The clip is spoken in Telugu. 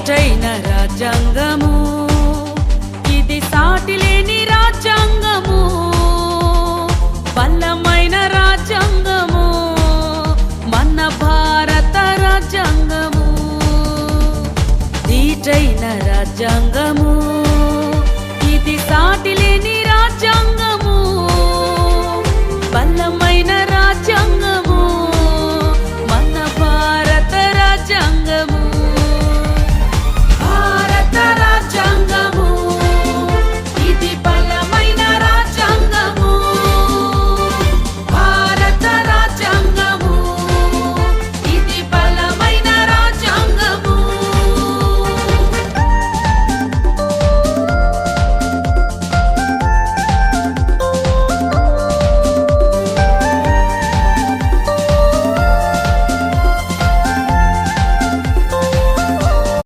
దీటైన రాజ్యాంగము, ఇది సాటిలేని రాజ్యాంగము, బలమైన రాజ్యాంగము, మన భారత రాజ్యాంగము. దీటైన రాజ్యాంగము, ఇది సాటిలేని రాజ్యాంగము,